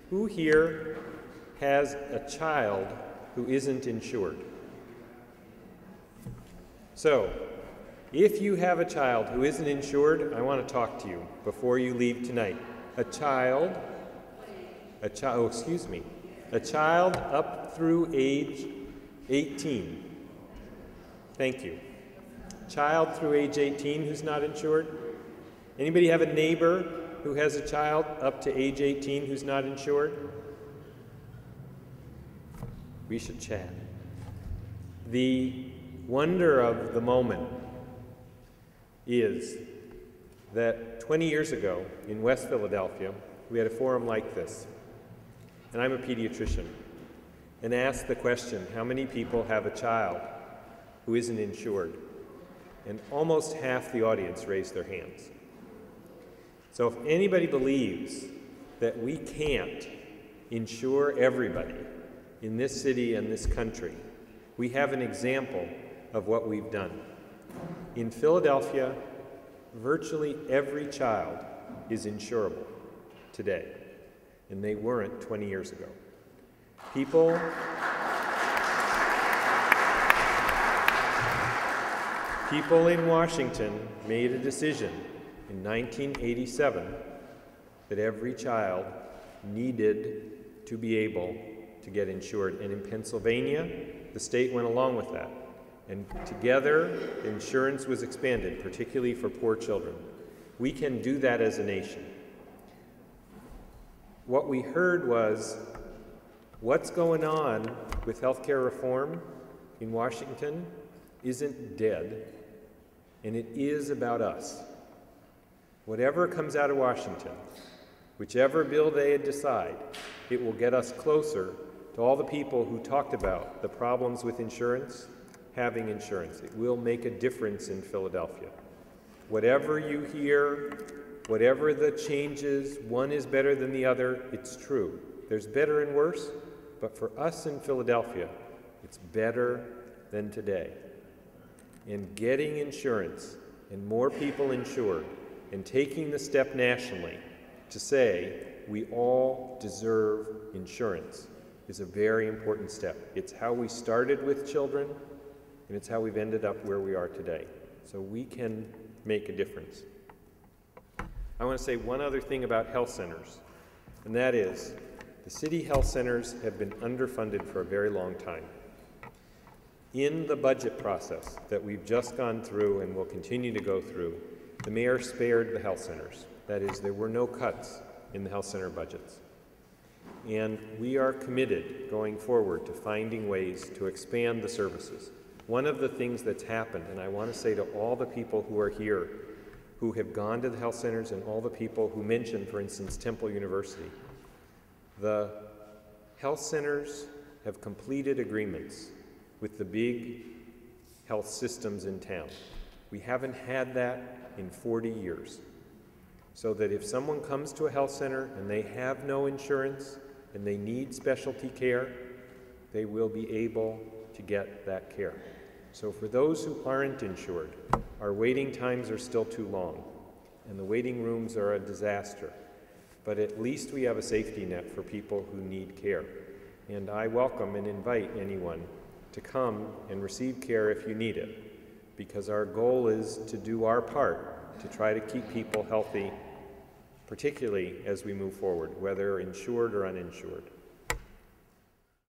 Who here has a child who isn't insured? So, if you have a child who isn't insured, I want to talk to you before you leave tonight. A child up through age 18. Thank you. Child through age 18 who's not insured? Anybody have a neighbor who has a child up to age 18 who's not insured? We should chat. The wonder of the moment is that 20 years ago in West Philadelphia, we had a forum like this, and I'm a pediatrician, and asked the question, how many people have a child who isn't insured? And almost half the audience raised their hands. So if anybody believes that we can't insure everybody in this city and this country, we have an example of what we've done. In Philadelphia, virtually every child is insurable today, and they weren't 20 years ago. People in Washington made a decision in 1987 that every child needed to be able to get insured. And in Pennsylvania, the state went along with that. And together, insurance was expanded, particularly for poor children. We can do that as a nation. What we heard was, what's going on with healthcare reform in Washington isn't dead, and it is about us. Whatever comes out of Washington, whichever bill they decide, it will get us closer to all the people who talked about the problems with insurance, having insurance. It will make a difference in Philadelphia. Whatever you hear, whatever the changes, one is better than the other, it's true. There's better and worse, but for us in Philadelphia, it's better than today. And getting insurance and more people insured and taking the step nationally to say we all deserve insurance is a very important step. It's how we started with children, and it's how we've ended up where we are today. So we can make a difference. I want to say one other thing about health centers, and that is the city health centers have been underfunded for a very long time. In the budget process that we've just gone through and will continue to go through, the mayor spared the health centers. That is, there were no cuts in the health center budgets. And we are committed going forward to finding ways to expand the services. One of the things that's happened, and I want to say to all the people who are here who have gone to the health centers and all the people who mentioned, for instance, Temple University, the health centers have completed agreements with the big health systems in town. We haven't had that in 40 years. So that if someone comes to a health center and they have no insurance and they need specialty care, they will be able to get that care. So for those who aren't insured, our waiting times are still too long, and the waiting rooms are a disaster. But at least we have a safety net for people who need care. And I welcome and invite anyone to come and receive care if you need it, because our goal is to do our part to try to keep people healthy, particularly as we move forward, whether insured or uninsured.